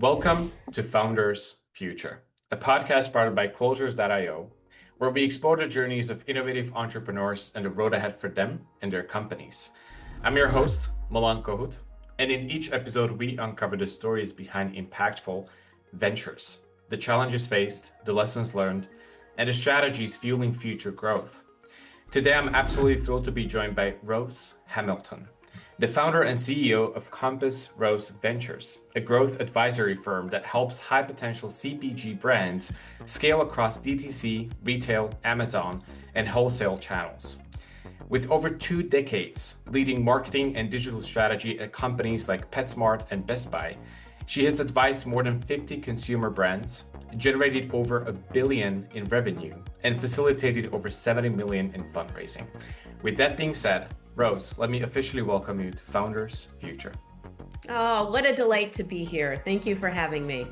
Welcome to Founders Future, a podcast powered by Closures.io, where we explore the journeys of innovative entrepreneurs and the road ahead for them and their companies. I'm your host, Milan Kohut, and in each episode, we uncover the stories behind impactful ventures, the challenges faced, the lessons learned, and the strategies fueling future growth. Today, I'm absolutely thrilled to be joined by Rose Hamilton, the founder and CEO of Compass Rose Ventures, a growth advisory firm that helps high potential CPG brands scale across DTC, retail, Amazon, and wholesale channels. With over 2 decades leading marketing and digital strategy at companies like PetSmart and Best Buy, she has advised more than 50 consumer brands, generated over $1 billion in revenue, and facilitated over $70 million in fundraising. With that being said, Rose, let me officially welcome you to Founders Future. Oh, what a delight to be here. Thank you for having me.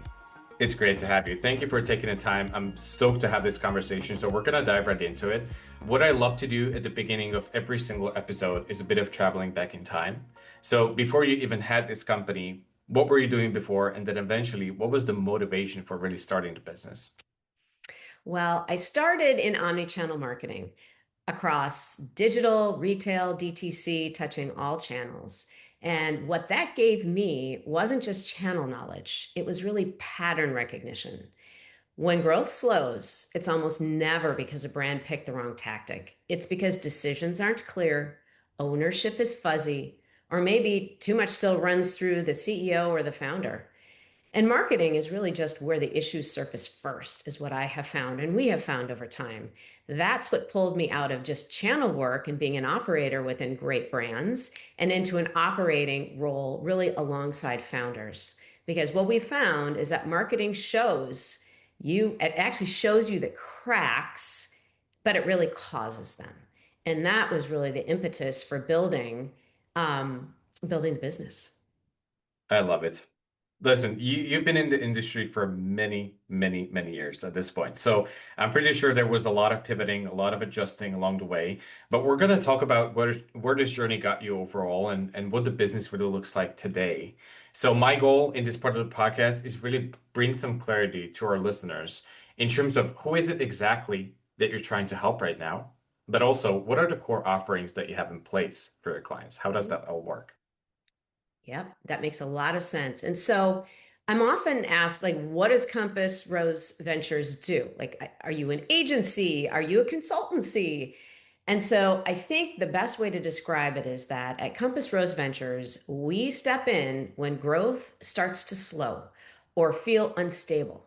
It's great to have you. Thank you for taking the time. I'm stoked to have this conversation. So we're going to dive right into it. What I love to do at the beginning of every single episode is a bit of traveling back in time. So before you even had this company, what were you doing before? And then eventually, what was the motivation for really starting the business? Well, I started in omnichannel marketing across digital, retail, DTC, touching all channels. And what that gave me wasn't just channel knowledge, it was really pattern recognition. When growth slows, it's almost never because a brand picked the wrong tactic. It's because decisions aren't clear, ownership is fuzzy, or maybe too much still runs through the CEO or the founder. And marketing is really just where the issues surface first, is what I have found, and we have found over time. That's what pulled me out of just channel work and being an operator within great brands and into an operating role really alongside founders. Because what we found is that marketing shows you, it actually shows you the cracks, but it really causes them. And that was really the impetus for building the business. I love it. Listen, you've been in the industry for many, many, many years at this point. So I'm pretty sure there was a lot of pivoting, a lot of adjusting along the way. But we're going to talk about where this journey got you overall and what the business really looks like today. So my goal in this part of the podcast is really bring some clarity to our listeners in terms of who is it exactly that you're trying to help right now, but also what are the core offerings that you have in place for your clients? How does that all work? Yep, that makes a lot of sense. And so I'm often asked, like, what does Compass Rose Ventures do? Like, are you an agency? Are you a consultancy? And so I think the best way to describe it is that at Compass Rose Ventures, we step in when growth starts to slow or feel unstable.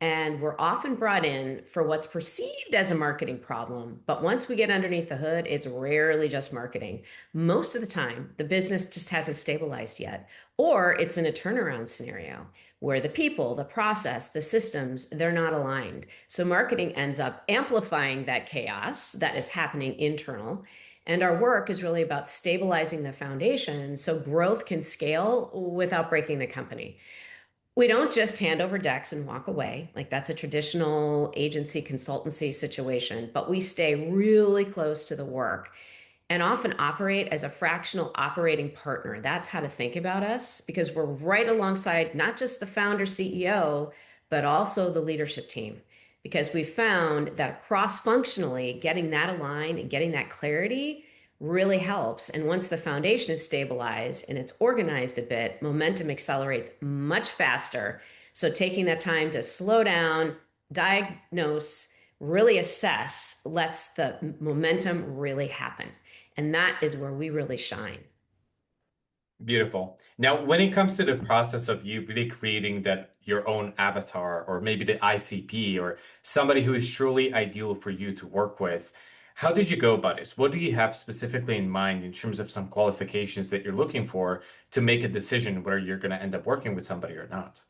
And we're often brought in for what's perceived as a marketing problem. But once we get underneath the hood, it's rarely just marketing. Most of the time, the business just hasn't stabilized yet, or it's in a turnaround scenario where the people, the process, the systems, they're not aligned. So marketing ends up amplifying that chaos that is happening internal. And our work is really about stabilizing the foundation so growth can scale without breaking the company. We don't just hand over decks and walk away. Like that's a traditional agency consultancy situation, but we stay really close to the work and often operate as a fractional operating partner. That's how to think about us because we're right alongside not just the founder CEO, but also the leadership team. Because we found that cross functionally, getting that aligned and getting that clarity really helps. And once the foundation is stabilized and it's organized a bit, momentum accelerates much faster. So taking that time to slow down, diagnose, really assess lets the momentum really happen. And that is where we really shine. Beautiful. Now, when it comes to the process of you really creating that your own avatar or maybe the ICP or somebody who is truly ideal for you to work with, how did you go about this? What do you have specifically in mind in terms of some qualifications that you're looking for to make a decision whether you're going to end up working with somebody or not?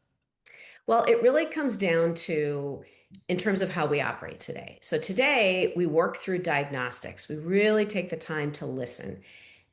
Well, it really comes down to in terms of how we operate today. So today we work through diagnostics. We really take the time to listen.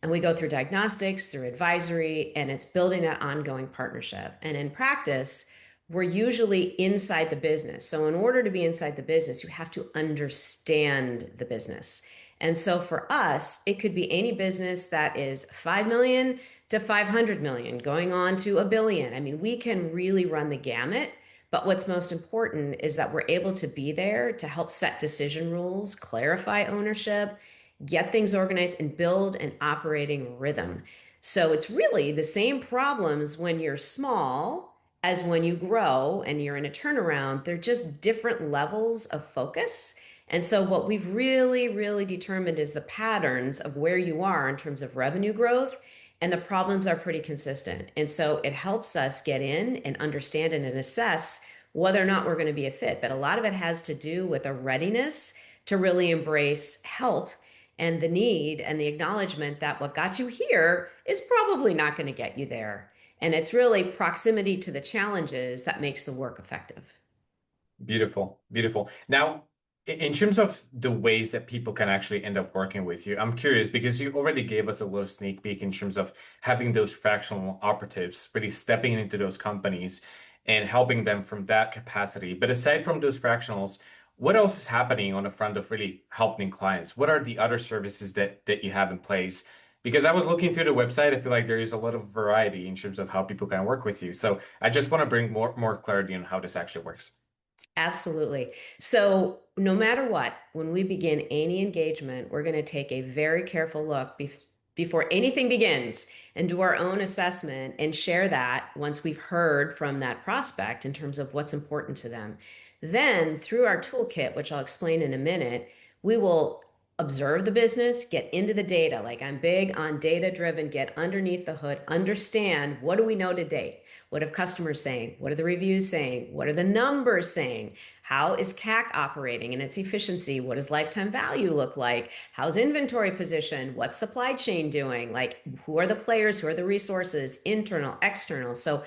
And we go through diagnostics, through advisory, and it's building that ongoing partnership. And in practice, we're usually inside the business. So, in order to be inside the business, you have to understand the business. And so, for us, it could be any business that is 5 million to 500 million, going on to a billion. I mean, we can really run the gamut. But what's most important is that we're able to be there to help set decision rules, clarify ownership, get things organized, and build an operating rhythm. So it's really the same problems when you're small as when you grow and you're in a turnaround. They're just different levels of focus. And so what we've really, really determined is the patterns of where you are in terms of revenue growth, and the problems are pretty consistent. And so it helps us get in and understand and assess whether or not we're going to be a fit. But a lot of it has to do with a readiness to really embrace help and the need and the acknowledgement that what got you here is probably not going to get you there. And it's really proximity to the challenges that makes the work effective. Beautiful, beautiful. Now, in terms of the ways that people can actually end up working with you, I'm curious because you already gave us a little sneak peek in terms of having those fractional operatives really stepping into those companies and helping them from that capacity. But aside from those fractionals, what else is happening on the front of really helping clients? What are the other services that you have in place? Because I was looking through the website, I feel like there is a lot of variety in terms of how people can work with you. So I just want to bring more clarity on how this actually works. Absolutely. So, no matter what, when we begin any engagement, we're going to take a very careful look before anything begins and do our own assessment and share that once we've heard from that prospect in terms of what's important to them. Then, through our toolkit, which I'll explain in a minute, we will observe the business, get into the data. Like I'm big on data driven, get underneath the hood, understand what do we know to date? What have customers saying? What are the reviews saying? What are the numbers saying? How is CAC operating and its efficiency? What does lifetime value look like? How's inventory position? What's supply chain doing? Like, who are the players? Who are the resources, internal, external? So,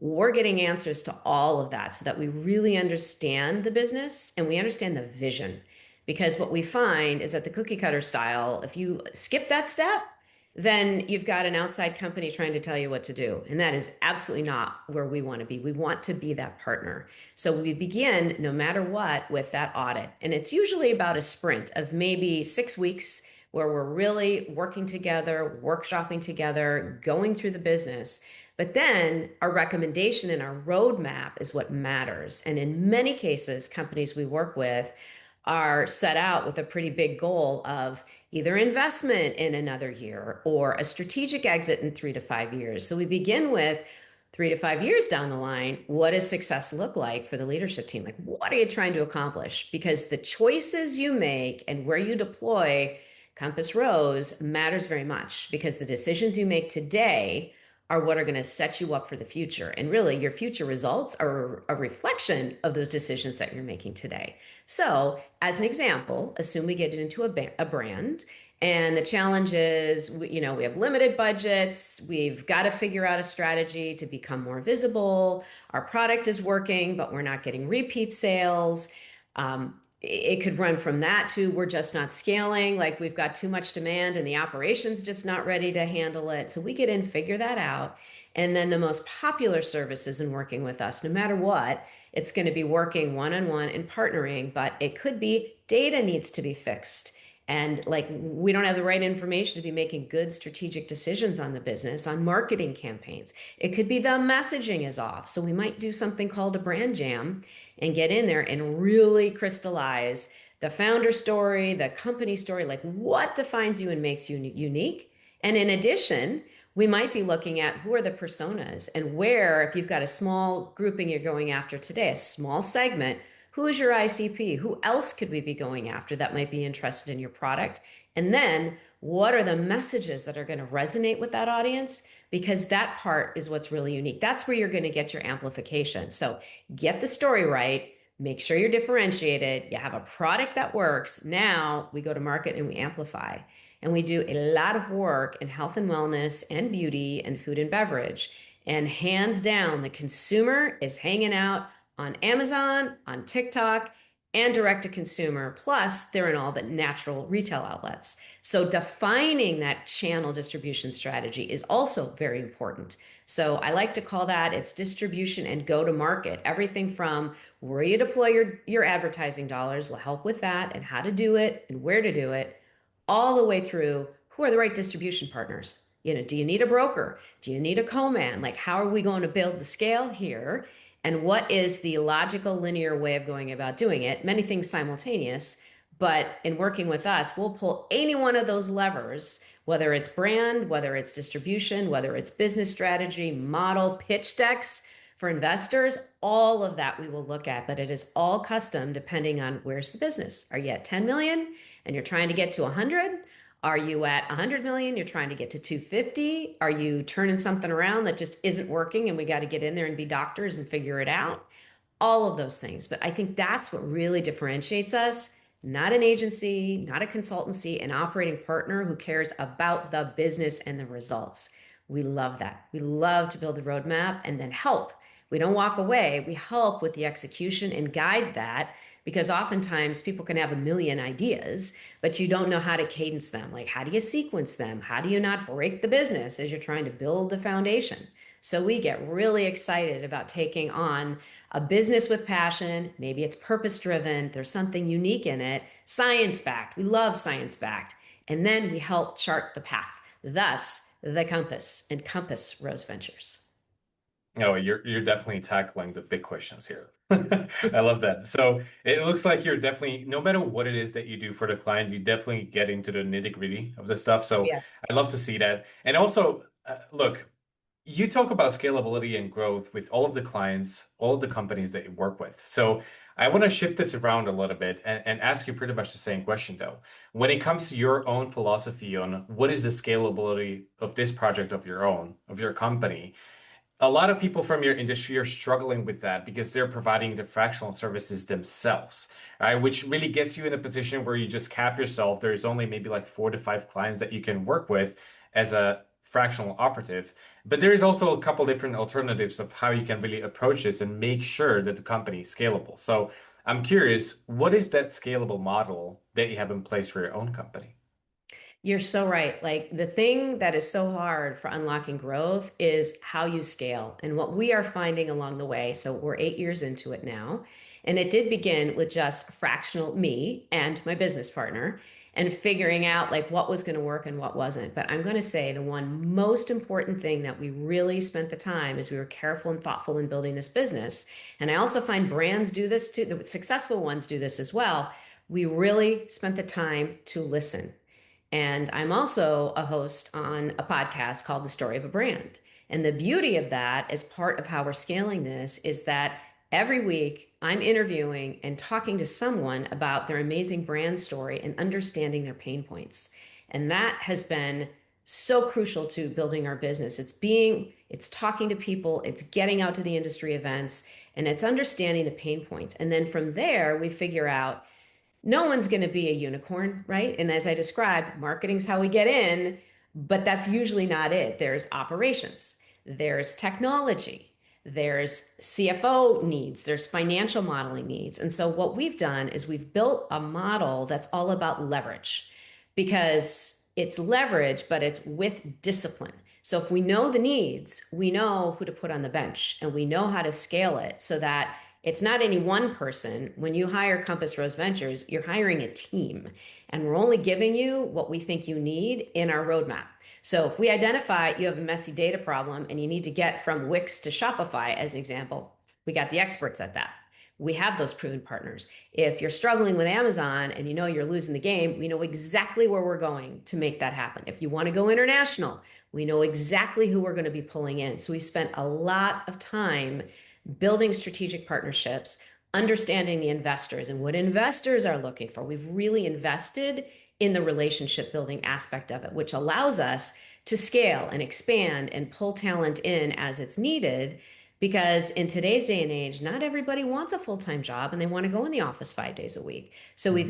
we're getting answers to all of that so that we really understand the business and we understand the vision. Because what we find is that the cookie cutter style, if you skip that step, then you've got an outside company trying to tell you what to do. And that is absolutely not where we want to be. We want to be that partner. So we begin, no matter what, with that audit. And it's usually about a sprint of maybe 6 weeks where we're really working together, workshopping together, going through the business. But then our recommendation and our roadmap is what matters. And in many cases, companies we work with are set out with a pretty big goal of either investment in another year or a strategic exit in 3 to 5 years. So we begin with 3 to 5 years down the line, what does success look like for the leadership team? Like, what are you trying to accomplish? Because the choices you make and where you deploy Compass Rose matters very much because the decisions you make today are what are going to set you up for the future. And really, your future results are a reflection of those decisions that you're making today. So, as an example, assume we get into a brand, and the challenge is, we have limited budgets. We've got to figure out a strategy to become more visible. Our product is working, but we're not getting repeat sales. It could run from that to we're just not scaling, like we've got too much demand and the operations just not ready to handle it. So we get in, figure that out. And then the most popular services in working with us, no matter what, it's going to be working one-on-one and partnering, but it could be data needs to be fixed. And like we don't have the right information to be making good strategic decisions on the business, on marketing campaigns. It could be the messaging is off. So we might do something called a brand jam and get in there and really crystallize the founder story, the company story, like what defines you and makes you unique. And in addition, we might be looking at who are the personas and where, if you've got a small grouping you're going after today, a small segment, who is your ICP? Who else could we be going after that might be interested in your product? And then what are the messages that are going to resonate with that audience? Because that part is what's really unique. That's where you're going to get your amplification. So get the story right. Make sure you're differentiated. You have a product that works. Now we go to market and we amplify. And we do a lot of work in health and wellness and beauty and food and beverage. And hands down, the consumer is hanging out on Amazon, on TikTok, and direct to consumer. Plus, they're in all the natural retail outlets. So, defining that channel distribution strategy is also very important. So, I like to call that it's distribution and go to market. Everything from where you deploy your advertising dollars will help with that and how to do it and where to do it, all the way through who are the right distribution partners. Do you need a broker? Do you need a co-man? Like, how are we going to build the scale here? And what is the logical, linear way of going about doing it? Many things simultaneous, but in working with us, we'll pull any one of those levers, whether it's brand, whether it's distribution, whether it's business strategy, model, pitch decks for investors, all of that we will look at, but it is all custom depending on where's the business. Are you at 10 million and you're trying to get to 100? Are you at 100 million? You're trying to get to 250? Are you turning something around that just isn't working and we got to get in there and be doctors and figure it out? All of those things. But I think that's what really differentiates us. Not an agency, not a consultancy, an operating partner who cares about the business and the results. We love that. We love to build the roadmap and then help. We don't walk away. We help with the execution and guide that because oftentimes people can have a million ideas, but you don't know how to cadence them. Like, how do you sequence them? How do you not break the business as you're trying to build the foundation? So we get really excited about taking on a business with passion. Maybe it's purpose driven. There's something unique in it, science backed. We love science backed. And then we help chart the path. Thus, the compass and Compass Rose Ventures. Oh, you're definitely tackling the big questions here. I love that. So it looks like you're definitely, no matter what it is that you do for the client, you definitely get into the nitty-gritty of the stuff. So Yes. I love to see that. And also, look, you talk about scalability and growth with all of the clients, all of the companies that you work with. So I want to shift this around a little bit and ask you pretty much the same question, though. When it comes to your own philosophy on what is the scalability of this project of your own, of your company, a lot of people from your industry are struggling with that because they're providing the fractional services themselves, right? Which really gets you in a position where you just cap yourself. There's only maybe like 4 to 5 clients that you can work with as a fractional operative. But there is also a couple different alternatives of how you can really approach this and make sure that the company is scalable. So I'm curious, what is that scalable model that you have in place for your own company? You're so right. Like the thing that is so hard for unlocking growth is how you scale. And what we are finding along the way, so we're 8 years into it now, and it did begin with just fractional me and my business partner and figuring out like what was going to work and what wasn't. But I'm going to say the one most important thing that we really spent the time is we were careful and thoughtful in building this business. And I also find brands do this too, the successful ones do this as well. We really spent the time to listen, and I'm also a host on a podcast called The Story of a Brand. And the beauty of that, as part of how we're scaling this, is that every week I'm interviewing and talking to someone about their amazing brand story and understanding their pain points. And that has been so crucial to building our business. It's talking to people, it's getting out to the industry events, and it's understanding the pain points. And then from there, we figure out no one's going to be a unicorn, right? And as I described, marketing's how we get in, but that's usually not it. There's operations, there's technology, there's CFO needs, there's financial modeling needs. And so what we've done is we've built a model that's all about leverage because it's leverage, but it's with discipline. So if we know the needs, we know who to put on the bench and we know how to scale it so that it's not any one person. When you hire Compass Rose Ventures, you're hiring a team, and we're only giving you what we think you need in our roadmap. So if we identify you have a messy data problem and you need to get from Wix to Shopify, as an example, we got the experts at that. We have those proven partners. If you're struggling with Amazon and you know you're losing the game, we know exactly where we're going to make that happen. If you want to go international, we know exactly who we're going to be pulling in. So we spent a lot of time building strategic partnerships, understanding the investors and what investors are looking for. We've really invested in the relationship building aspect of it, which allows us to scale and expand and pull talent in as it's needed. Because in today's day and age, not everybody wants a full-time job and they want to go in the office 5 days a week. So we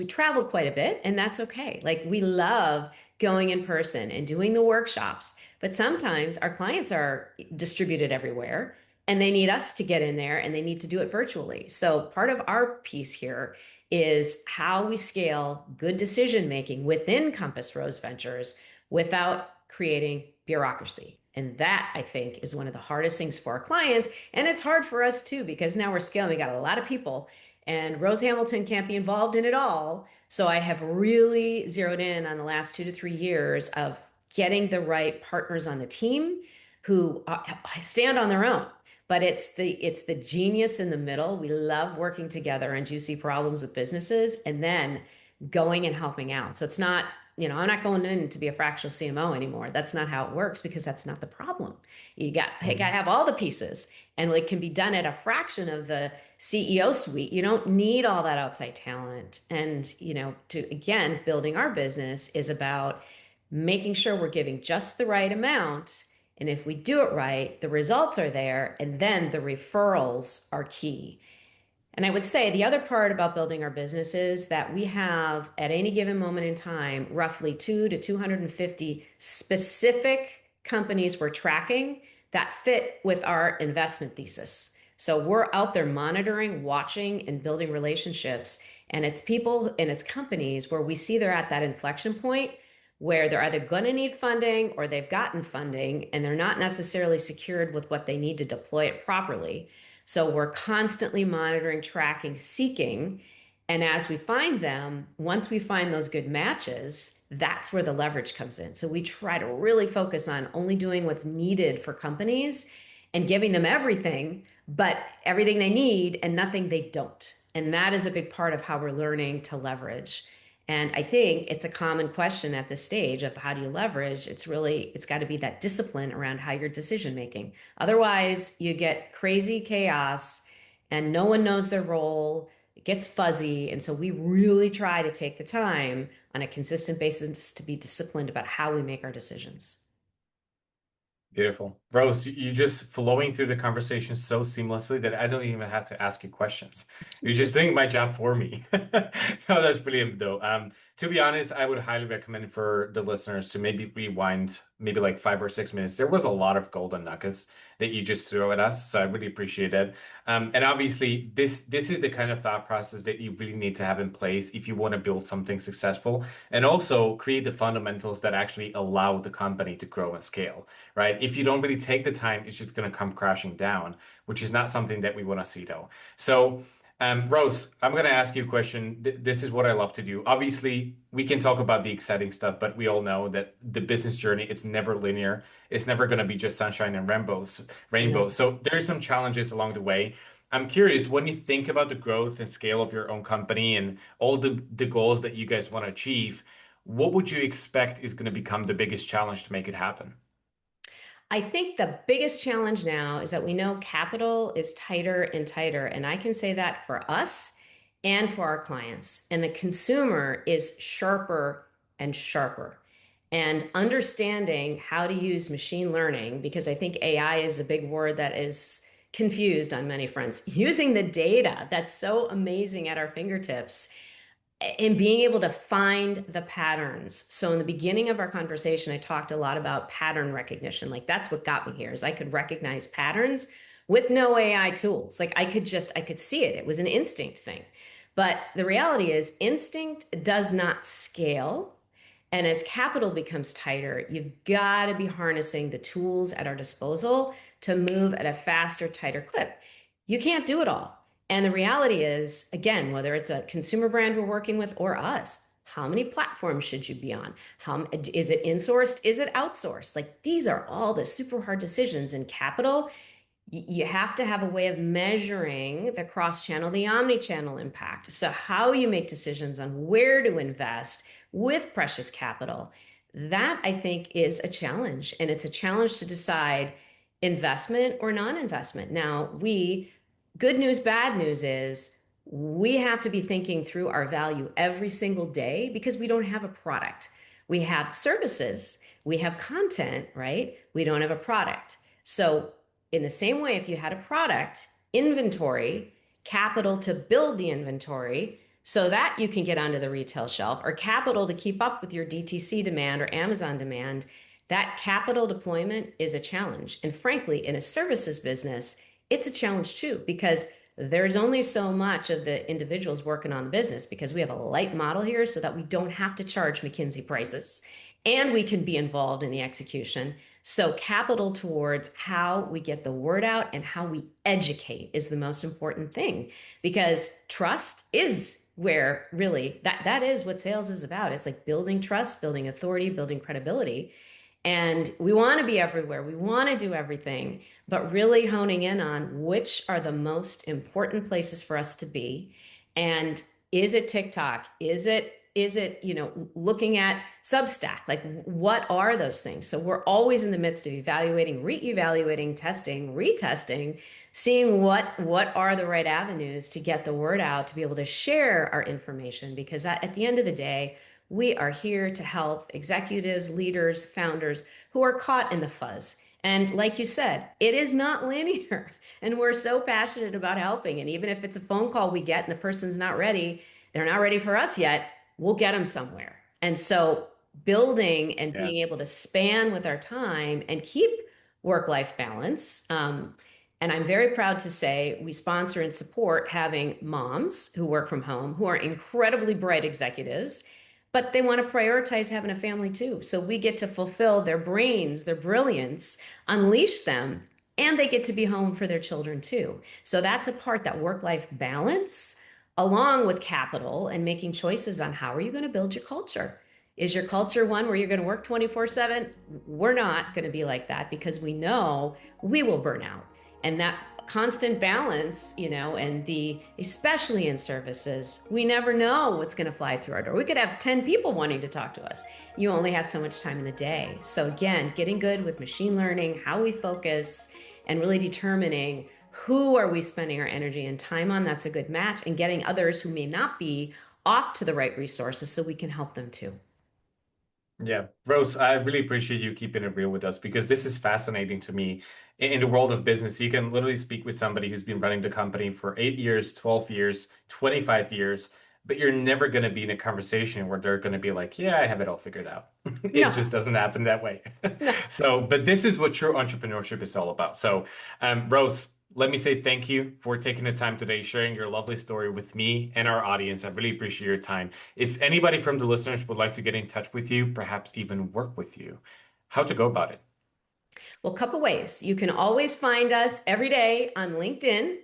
travel quite a bit, and that's okay. Like we love going in person and doing the workshops, but sometimes our clients are distributed everywhere and they need us to get in there and they need to do it virtually. So part of our piece here is how we scale good decision making within Compass Rose Ventures without creating bureaucracy. And that, I think, is one of the hardest things for our clients. And it's hard for us too, because now we're scaling. We got a lot of people, and Rose Hamilton can't be involved in it all. So I have really zeroed in on the last 2 to 3 years of getting the right partners on the team who stand on their own. But it's the genius in the middle. We love working together on juicy problems with businesses and then going and helping out. So it's not, I'm not going in to be a fractional CMO anymore. That's not how it works because that's not the problem. You got to have all the pieces, and it can be done at a fraction of the CEO suite. You don't need all that outside talent. And, to again, building our business is about making sure we're giving just the right amount. And if we do it right, the results are there, and then the referrals are key. And I would say the other part about building our business is that we have, at any given moment in time, roughly 2 to 250 specific companies we're tracking that fit with our investment thesis. So we're out there monitoring, watching, and building relationships. And it's people and it's companies where we see they're at that inflection point where they're either going to need funding or they've gotten funding and they're not necessarily secured with what they need to deploy it properly. So we're constantly monitoring, tracking, seeking. And as we find them, once we find those good matches, that's where the leverage comes in. So we try to really focus on only doing what's needed for companies and giving them everything, but everything they need and nothing they don't. And that is a big part of how we're learning to leverage. And I think it's a common question at this stage of how do you leverage? It's got to be that discipline around how you're decision making. Otherwise, you get crazy chaos and no one knows their role. It gets fuzzy. And so we really try to take the time on a consistent basis to be disciplined about how we make our decisions. Beautiful. Rose, you just flowing through the conversation so seamlessly that I don't even have to ask you questions. You're just doing my job for me. No, that's brilliant though. To be honest, I would highly recommend for the listeners to maybe rewind maybe like 5 or 6 minutes. There was a lot of golden nuggets that you just threw at us, so I really appreciate it. And obviously, this is the kind of thought process that you really need to have in place if you want to build something successful, and also create the fundamentals that actually allow the company to grow and scale, right? If you don't really take the time, it's just going to come crashing down, which is not something that we want to see though. So, Rose, I'm going to ask you a question. This is what I love to do. Obviously, we can talk about the exciting stuff, but we all know that the business journey, it's never linear. It's never going to be just sunshine and Yeah. rainbows. So there's some challenges along the way. I'm curious, when you think about the growth and scale of your own company and all the goals that you guys want to achieve, what would you expect is going to become the biggest challenge to make it happen? I think the biggest challenge now is that we know capital is tighter and tighter. And I can say that for us and for our clients. And the consumer is sharper and sharper. And understanding how to use machine learning, because I think AI is a big word that is confused on many fronts, using the data that's so amazing at our fingertips and being able to find the patterns. So in the beginning of our conversation, I talked a lot about pattern recognition. Like that's what got me here is I could recognize patterns with no AI tools. Like I could see it. It was an instinct thing. But the reality is instinct does not scale. And as capital becomes tighter, you've got to be harnessing the tools at our disposal to move at a faster, tighter clip. You can't do it all. And the reality is, again, whether it's a consumer brand we're working with or us, how many platforms should you be on? How is it insourced? Is it outsourced? Like these are all the super hard decisions in capital. You have to have a way of measuring the cross-channel, the omni-channel impact. So how you make decisions on where to invest with precious capital, that I think is a challenge. And it's a challenge to decide investment or non-investment. Now, good news, bad news is we have to be thinking through our value every single day because we don't have a product. We have services, we have content, right? We don't have a product. So in the same way, if you had a product, inventory, capital to build the inventory so that you can get onto the retail shelf, or capital to keep up with your DTC demand or Amazon demand, that capital deployment is a challenge. And frankly, in a services business, it's a challenge too, because there's only so much of the individuals working on the business because we have a light model here so that we don't have to charge McKinsey prices and we can be involved in the execution. So capital towards how we get the word out and how we educate is the most important thing because trust is where really that is what sales is about. It's like building trust, building authority, building credibility. And we want to be everywhere. We want to do everything, but really honing in on which are the most important places for us to be. And is it TikTok? Is it looking at Substack? Like what are those things? So we're always in the midst of evaluating, reevaluating, testing, retesting, seeing what are the right avenues to get the word out, to be able to share our information, because at the end of the day, we are here to help executives, leaders, founders who are caught in the fuzz. And like you said, it is not linear. And we're so passionate about helping. And even if it's a phone call we get and the person's not ready, they're not ready for us yet, we'll get them somewhere. And so building and Yeah. being able to span with our time and keep work-life balance. And I'm very proud to say we sponsor and support having moms who work from home who are incredibly bright executives, but they want to prioritize having a family too. So we get to fulfill their brains, their brilliance, unleash them, and they get to be home for their children too. So that's a part, that work-life balance, along with capital and making choices on how are you going to build your culture. Is your culture one where you're going to work 24/7? We're not going to be like that because we know we will burn out. And that constant balance, and especially in services, we never know what's going to fly through our door. We could have 10 people wanting to talk to us. You only have so much time in the day. So again, getting good with machine learning, how we focus, and really determining who are we spending our energy and time on, that's a good match, and getting others who may not be off to the right resources so we can help them too. Yeah, Rose, I really appreciate you keeping it real with us because this is fascinating to me. In the world of business, you can literally speak with somebody who's been running the company for 8 years, 12 years, 25 years, but you're never going to be in a conversation where they're going to be like, yeah, I have it all figured out. It No, just doesn't happen that way. no. So, but this is what true entrepreneurship is all about. So, Rose, let me say thank you for taking the time today, sharing your lovely story with me and our audience. I really appreciate your time. If anybody from the listeners would like to get in touch with you, perhaps even work with you, how to go about it? Well, a couple ways. You can always find us every day on LinkedIn.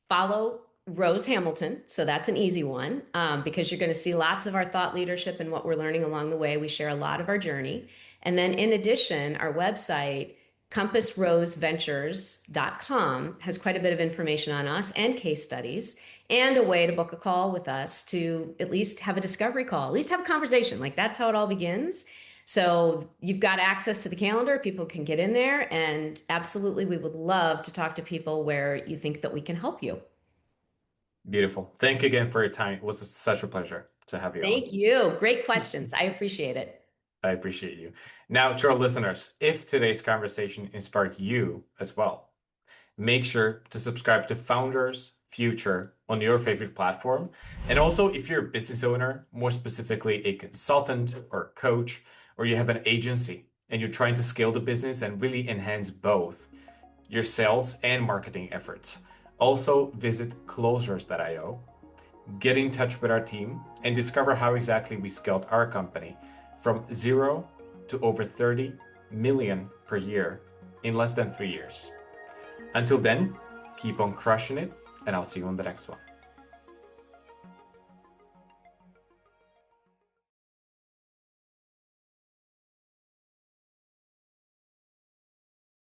Follow Rose Hamilton. So that's an easy one, because you're going to see lots of our thought leadership and what we're learning along the way. We share a lot of our journey. And then in addition, our website, compassroseventures.com, has quite a bit of information on us and case studies, and a way to book a call with us to at least have a discovery call, at least have a conversation. Like that's how it all begins. So you've got access to the calendar. People can get in there, and absolutely, we would love to talk to people where you think that we can help you. Beautiful. Thank you again for your time. It was such a pleasure to have you on. Thank you. Great questions. I appreciate it. I appreciate you. Now, to our listeners, if today's conversation inspired you as well, make sure to subscribe to Founders Future on your favorite platform. And also, if you're a business owner, more specifically a consultant or coach, or you have an agency and you're trying to scale the business and really enhance both your sales and marketing efforts, also visit closers.io, get in touch with our team, and discover how exactly we scaled our company from 0 to over 30 million per year in less than 3 years. Until then, keep on crushing it, and I'll see you on the next one.